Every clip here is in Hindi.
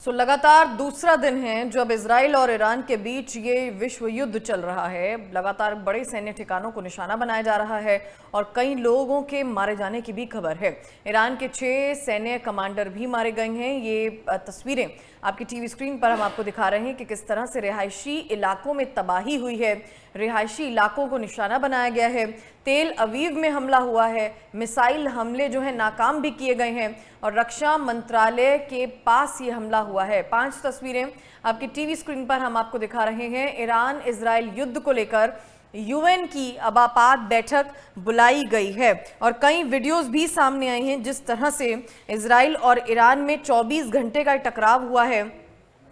लगातार दूसरा दिन है जब इजराइल और ईरान के बीच ये विश्व युद्ध चल रहा है। लगातार बड़े सैन्य ठिकानों को निशाना बनाया जा रहा है और कई लोगों के मारे जाने की भी खबर है। ईरान के 6 सैन्य कमांडर भी मारे गए हैं। ये तस्वीरें आपकी टीवी स्क्रीन पर हम आपको दिखा रहे हैं कि किस तरह से रिहायशी इलाकों में तबाही हुई है। रिहायशी इलाकों को निशाना बनाया गया है। तेल अवीव में हमला हुआ है। मिसाइल हमले जो है नाकाम भी किए गए हैं और रक्षा मंत्रालय के पास ये हमला हुआ है। 5 तस्वीरें आपकी टीवी स्क्रीन पर हम आपको दिखा रहे हैं। ईरान इजराइल युद्ध को लेकर यूएन की अब आपात बैठक बुलाई गई है और कई वीडियोस भी सामने आए हैं जिस तरह से इजराइल और ईरान में 24 घंटे का टकराव हुआ है।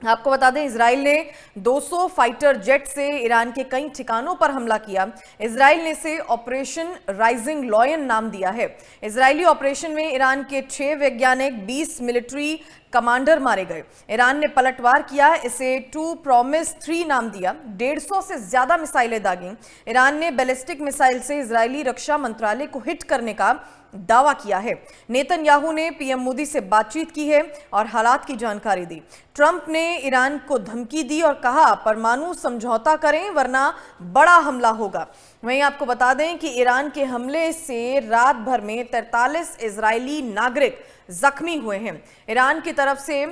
आपको बता दें, इजराइल ने 200 फाइटर जेट से ईरान के कई ठिकानों पर हमला किया। इजराइल ने इसे ऑपरेशन राइजिंग लॉयन नाम दिया है। इजरायली ऑपरेशन में ईरान के 6 वैज्ञानिक 20 मिलिट्री कमांडर मारे गए। ईरान ने पलटवार किया, इसे टू प्रॉमिस 3 नाम दिया। 150 से ज्यादा मिसाइलें दागी। ईरान ने बैलिस्टिक मिसाइल से इजरायली रक्षा मंत्रालय को हिट करने का दावा किया है। नेतन्याहू ने पीएम मोदी से बातचीत की है और हालात की जानकारी दी। ट्रंप ने ईरान को धमकी दी और कहा परमाणु समझौता करें वरना बड़ा हमला होगा। वहीं आपको बता दें कि ईरान के हमले से रात भर में 43 इजरायली नागरिक जख्मी हुए हैं। ईरान की तरफ से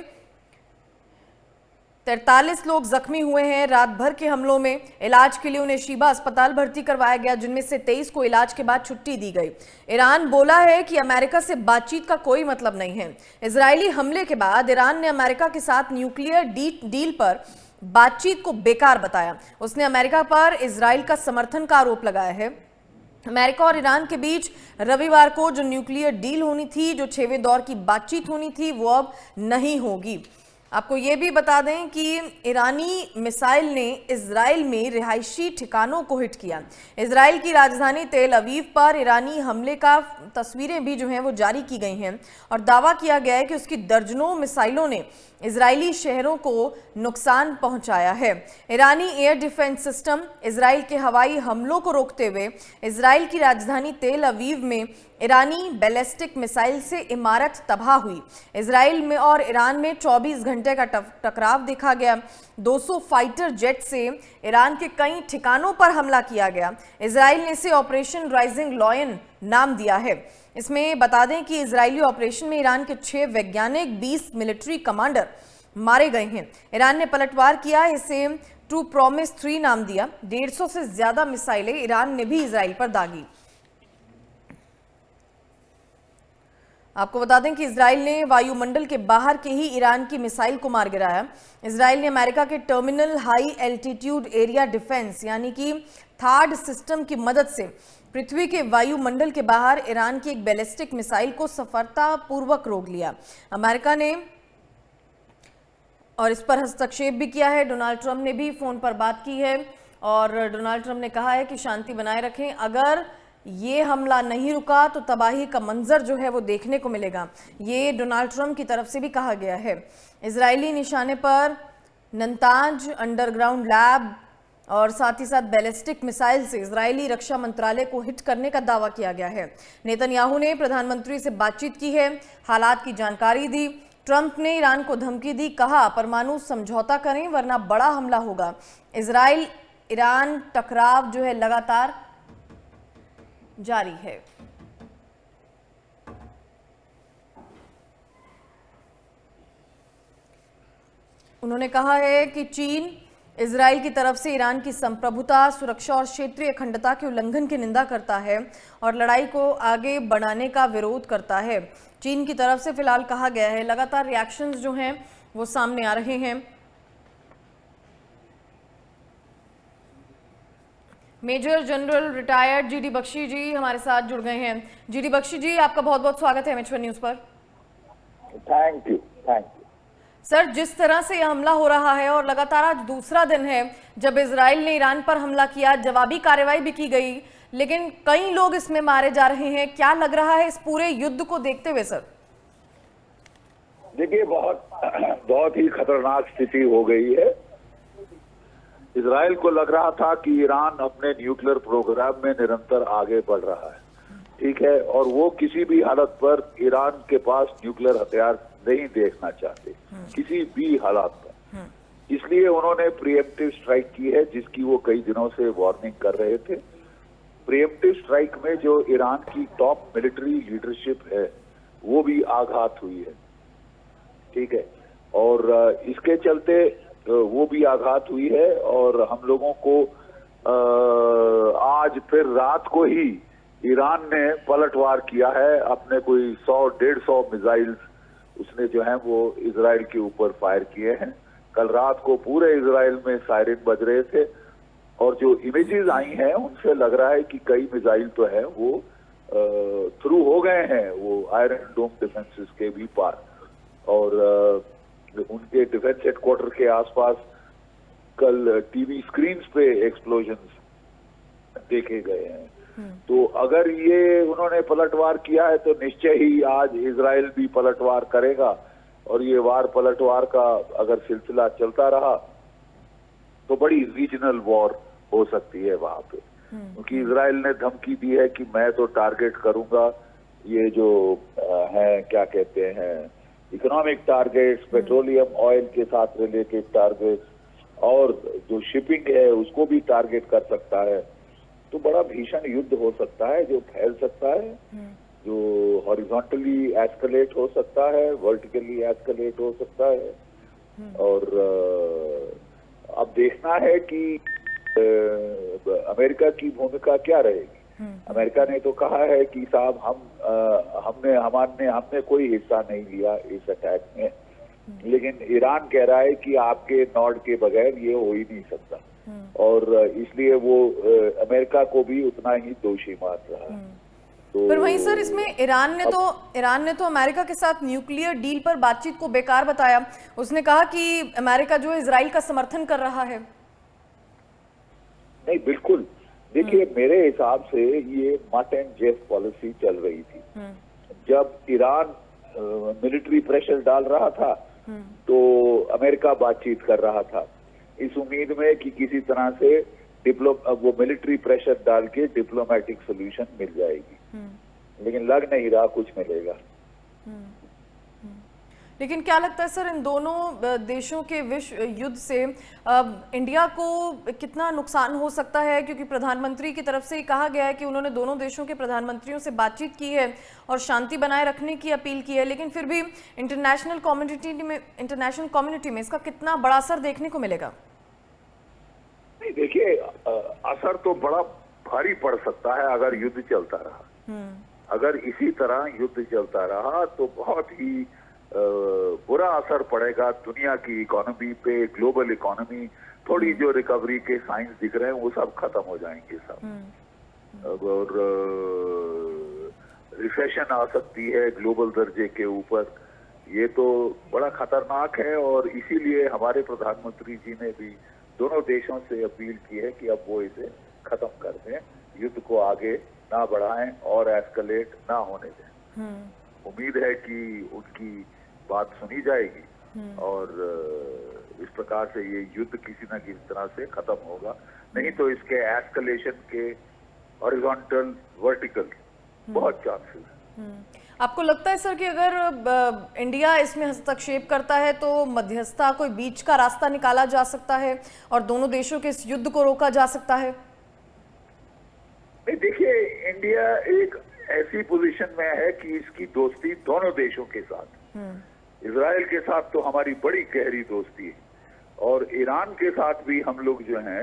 43 लोग जख्मी हुए हैं रात भर के हमलों में। इलाज के लिए उन्हें शीबा अस्पताल भर्ती करवाया गया, जिनमें से 23 को इलाज के बाद छुट्टी दी गई। ईरान बोला है कि अमेरिका से बातचीत का कोई मतलब नहीं है। इजरायली हमले के बाद ईरान ने अमेरिका के साथ न्यूक्लियर डील पर बातचीत को बेकार बताया। उसने अमेरिका पर इजराइल का समर्थन का आरोप लगाया है। अमेरिका और ईरान के बीच रविवार को जो न्यूक्लियर डील होनी थी, जो 6वें दौर की बातचीत होनी थी, वो अब नहीं होगी। आपको ये भी बता दें कि ईरानी मिसाइल ने इजराइल में रिहायशी ठिकानों को हिट किया। इजराइल की राजधानी तेल अवीव पर ईरानी हमले का तस्वीरें भी जो हैं वो जारी की गई हैं और दावा किया गया है कि उसकी दर्जनों मिसाइलों ने इजरायली शहरों को नुकसान पहुंचाया है। ईरानी एयर डिफेंस सिस्टम इजराइल के हवाई हमलों को रोकते हुए इजराइल की राजधानी तेल अवीव में ईरानी बैलिस्टिक मिसाइल से इमारत तबाह हुई। इजराइल में और ईरान में 24 घंटे का टकराव देखा गया। 200 फाइटर जेट से ईरान के कई ठिकानों पर हमला किया गया। इजराइल ने इसे ऑपरेशन राइजिंग लॉयन नाम दिया है। इसमें बता दें कि इजरायली ऑपरेशन में ईरान के 6 वैज्ञानिक 20 मिलिट्री कमांडर मारे गए हैं। ईरान ने पलटवार किया, इसे टू प्रॉमिस 3 नाम दिया। 150 से ज्यादा मिसाइलें ईरान ने भी इजराइल पर दागी। आपको बता दें कि इजराइल ने वायुमंडल के बाहर के ही ईरान की मिसाइल को मार गिराया। इजराइल ने अमेरिका के terminal high altitude area defence यानी कि थार्ड सिस्टम की मदद से पृथ्वी के वायुमंडल के बाहर ईरान की एक बैलिस्टिक मिसाइल को सफलतापूर्वक रोक लिया। अमेरिका ने और इस पर हस्तक्षेप भी किया है। डोनाल्ड ट्रंप ने भी फोन पर बात की है और डोनाल्ड ट्रंप ने कहा है कि शांति बनाए रखें। अगर ये हमला नहीं रुका तो तबाही का मंजर जो है वो देखने को मिलेगा। ये डोनाल्ड ट्रंप की तरफ से भी कहा गया है। इजरायली निशाने पर नतांज अंडरग्राउंड लैब और साथ ही साथ बैलिस्टिक मिसाइल से इजरायली रक्षा मंत्रालय को हिट करने का दावा किया गया है। नेतन्याहू ने प्रधानमंत्री से बातचीत की है, हालात की जानकारी दी। ट्रंप ने ईरान को धमकी दी, कहा परमाणु समझौता करें वरना बड़ा हमला होगा। इजराइल ईरान टकराव जो है लगातार जारी है। उन्होंने कहा है कि चीन इजराइल की तरफ से ईरान की संप्रभुता, सुरक्षा और क्षेत्रीय अखंडता के उल्लंघन की निंदा करता है और लड़ाई को आगे बढ़ाने का विरोध करता है। चीन की तरफ से फिलहाल कहा गया है। लगातार रिएक्शंस जो हैं वो सामने आ रहे हैं। Major general retired GD Bakshi ji हमारे साथ जुड़ गए हैं। जीडी बख्शी जी, आपका बहुत बहुत स्वागत है एमएच1 न्यूज पर। Thank you. सर, जिस तरह से यह हमला हो रहा है और लगातार आज दूसरा दिन है जब इजराइल ने ईरान पर हमला किया, जवाबी कार्रवाई भी की गई, लेकिन कई लोग इसमें मारे जा रहे हैं। क्या लग रहा है इस पूरे युद्ध को देखते हुए सर? देखिए, बहुत ही खतरनाक स्थिति हो गई है। इजराइल को लग रहा था कि ईरान अपने न्यूक्लियर प्रोग्राम में निरंतर आगे बढ़ रहा है, ठीक है, और वो किसी भी हालत पर ईरान के पास न्यूक्लियर हथियार नहीं देखना चाहते। किसी भी हालात में। इसलिए उन्होंने प्रीएम्प्टिव स्ट्राइक की है, जिसकी वो कई दिनों से वार्निंग कर रहे थे। प्रीएम्प्टिव स्ट्राइक में जो ईरान की टॉप मिलिट्री लीडरशिप है वो भी आघात हुई है, ठीक है, और इसके चलते वो भी आघात हुई है। और हम लोगों को आज फिर रात को ही ईरान ने पलटवार किया है, अपने कोई 100-150 मिसाइल्स उसने जो है वो इजराइल के ऊपर फायर किए हैं। कल रात को पूरे इजराइल में सायरन बज रहे थे, और जो इमेजेस आई हैं उनसे लग रहा है कि कई मिसाइल तो है वो थ्रू हो गए हैं वो आयरन डोम डिफेंसेस के भी पार, और उनके डिफेंस हेडक्वार्टर के आसपास कल टीवी स्क्रीन पे एक्सप्लोजन्स देखे गए हैं। तो अगर ये उन्होंने पलटवार किया है तो निश्चय ही आज इजराइल भी पलटवार करेगा, और ये वार पलटवार का अगर सिलसिला चलता रहा तो बड़ी रीजनल वॉर हो सकती है वहां पे, क्योंकि इजराइल ने धमकी दी है कि मैं तो टारगेट करूंगा ये जो है क्या कहते हैं इकोनॉमिक टारगेट्स, पेट्रोलियम ऑयल के साथ रिलेटेड टारगेट्स, और जो शिपिंग है उसको भी टारगेट कर सकता है। तो बड़ा भीषण युद्ध हो सकता है जो फैल सकता है, जो हॉरिजॉन्टली एस्केलेट हो सकता है, वर्टिकली एस्केलेट हो सकता है। और अब देखना है कि अमेरिका की भूमिका क्या रहेगी। अमेरिका ने तो कहा है कि साहब हमने कोई हिस्सा नहीं लिया इस अटैक में, लेकिन ईरान कह रहा है कि आपके नॉड के बगैर ये हो ही नहीं सकता, और इसलिए वो अमेरिका को भी उतना ही दोषी मान रहा है। तो पर वहीं सर इसमें ईरान ने तो अमेरिका के साथ न्यूक्लियर डील पर बातचीत को बेकार बताया। उसने कहा कि अमेरिका जो है इजराइल का समर्थन कर रहा है। नहीं, बिल्कुल, देखिए मेरे हिसाब से ये मट एंड जेफ पॉलिसी चल रही थी। जब ईरान मिलिट्री प्रेशर डाल रहा था तो अमेरिका बातचीत कर रहा था, इस उम्मीद में कि किसी तरह से वो मिलिट्री प्रेशर डाल के डिप्लोमेटिक सोल्यूशन मिल जाएगी, लेकिन लग नहीं रहा कुछ मिलेगा। लेकिन क्या लगता है सर, इन दोनों देशों के विश्व युद्ध से इंडिया को कितना नुकसान हो सकता है? क्योंकि प्रधानमंत्री की तरफ से ही कहा गया है कि उन्होंने दोनों देशों के प्रधानमंत्रियों से बातचीत की है और शांति बनाए रखने की अपील की है, लेकिन फिर भी इंटरनेशनल कम्युनिटी में इसका कितना बड़ा असर देखने को मिलेगा? नहीं, देखिए असर तो बड़ा भारी पड़ सकता है अगर युद्ध चलता रहा। अगर इसी तरह युद्ध चलता रहा तो बहुत ही बुरा असर पड़ेगा दुनिया की इकोनॉमी पे, ग्लोबल इकोनॉमी। थोड़ी जो रिकवरी के साइंस दिख रहे हैं वो सब खत्म हो जाएंगे सब, और रिसेशन आ सकती है ग्लोबल दर्जे के ऊपर। ये तो बड़ा खतरनाक है, और इसीलिए हमारे प्रधानमंत्री जी ने भी दोनों देशों से अपील की है कि अब वो इसे खत्म कर दें, युद्ध को आगे ना बढ़ाएं और एस्केलेट ना होने दें। उम्मीद है कि उनकी बात सुनी जाएगी और इस प्रकार से ये युद्ध किसी न किसी तरह से खत्म होगा। नहीं तो इसके एस्केलेशन के हॉरिजॉन्टल, वर्टिकल बहुत चांसेस है। आपको लगता है सर कि अगर इंडिया इसमें हस्तक्षेप करता है तो मध्यस्थता, कोई बीच का रास्ता निकाला जा सकता है और दोनों देशों के इस युद्ध को रोका जा सकता है? नहीं, देखिए इंडिया एक ऐसी पोजीशन में है कि इसकी दोस्ती दोनों देशों के साथ, इजराइल के साथ तो हमारी बड़ी गहरी दोस्ती है, और ईरान के साथ भी हम लोग जो हैं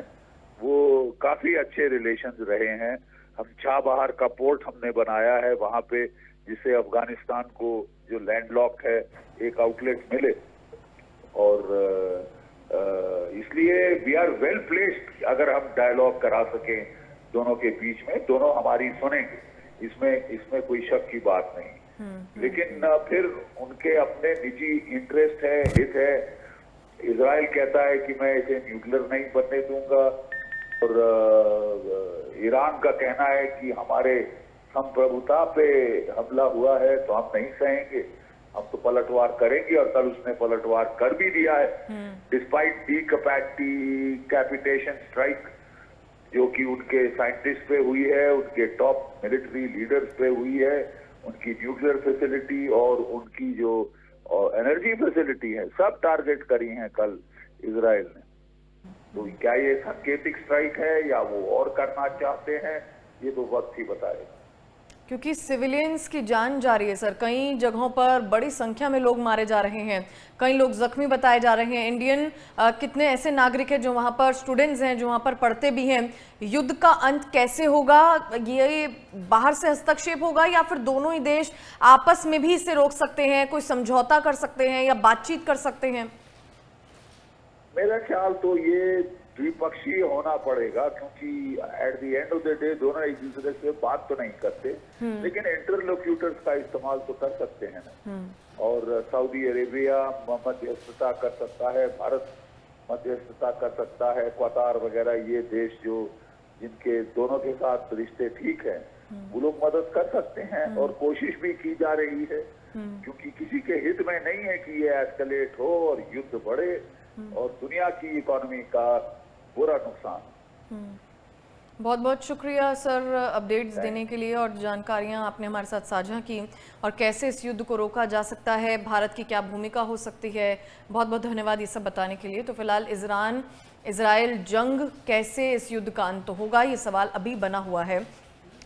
वो काफी अच्छे रिलेशंस रहे हैं। हम चाबहार का पोर्ट हमने बनाया है वहां पे, जिससे अफगानिस्तान को जो लैंडलॉक्ड है एक आउटलेट मिले, और इसलिए वी आर वेल प्लेस्ड अगर हम डायलॉग करा सकें दोनों के बीच में, दोनों हमारी सुनेंगे, इसमें कोई शक की बात नहीं। लेकिन फिर उनके अपने निजी इंटरेस्ट है, हित है। इजराइल कहता है कि मैं इसे न्यूक्लियर नहीं बनने दूंगा, और ईरान का कहना है कि हमारे संप्रभुता पे हमला हुआ है तो हम नहीं सहेंगे, हम तो पलटवार करेंगे, और कल उसने पलटवार कर भी दिया है डिस्पाइट डिकैपिटेशन स्ट्राइक जो कि उनके साइंटिस्ट पे हुई है, उनके टॉप मिलिट्री लीडर्स पे हुई है, उनकी न्यूक्लियर फैसिलिटी और उनकी जो और एनर्जी फैसिलिटी है, सब टारगेट करी हैं कल इजराइल ने। तो क्या ये सांकेतिक स्ट्राइक है या वो और करना चाहते हैं, ये तो वक्त ही बताएगा। क्योंकि सिविलियंस की जान जा रही है सर, कई जगहों पर बड़ी संख्या में लोग मारे जा रहे हैं, कई लोग जख्मी बताए जा रहे हैं। इंडियन कितने ऐसे नागरिक हैं जो वहां पर स्टूडेंट्स हैं, जो वहां पर पढ़ते भी हैं। युद्ध का अंत कैसे होगा? ये बाहर से हस्तक्षेप होगा या फिर दोनों ही देश आपस में भी इसे रोक सकते हैं, कोई समझौता कर सकते हैं या बातचीत कर सकते हैं? मेरा ख्याल तो ये द्विपक्षीय होना पड़ेगा, क्योंकि at the end of the day दोनों एक दूसरे से बात तो नहीं करते, लेकिन इंटरलोक्यूटर्स का इस्तेमाल तो कर सकते हैं ना। और सऊदी अरेबिया मध्यस्थता कर सकता है, भारत मध्यस्थता कर सकता है, कतार वगैरह ये देश जो जिनके दोनों के साथ रिश्ते ठीक हैं, वो लोग मदद कर सकते हैं। और कोशिश भी की जा रही है, क्योंकि किसी के हित में नहीं है कि ये एस्केलेट हो और युद्ध बढ़े और दुनिया की इकोनॉमी का बुरा नुकसान। बहुत बहुत शुक्रिया सर अपडेट्स देने के लिए और जानकारियां आपने हमारे साथ साझा की, और कैसे इस युद्ध को रोका जा सकता है, भारत की क्या भूमिका हो सकती है। बहुत बहुत धन्यवाद ये सब बताने के लिए। तो फिलहाल इजराइल जंग कैसे इस युद्ध का अंत होगा, ये सवाल अभी बना हुआ है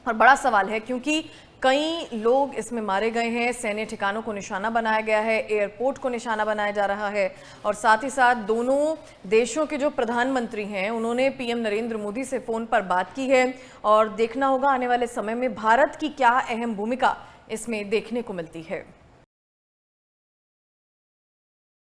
और बड़ा सवाल है, क्योंकि कई लोग इसमें मारे गए हैं, सैन्य ठिकानों को निशाना बनाया गया है, एयरपोर्ट को निशाना बनाया जा रहा है, और साथ ही साथ दोनों देशों के जो प्रधानमंत्री हैं उन्होंने पीएम नरेंद्र मोदी से फ़ोन पर बात की है। और देखना होगा आने वाले समय में भारत की क्या अहम भूमिका इसमें देखने को मिलती है।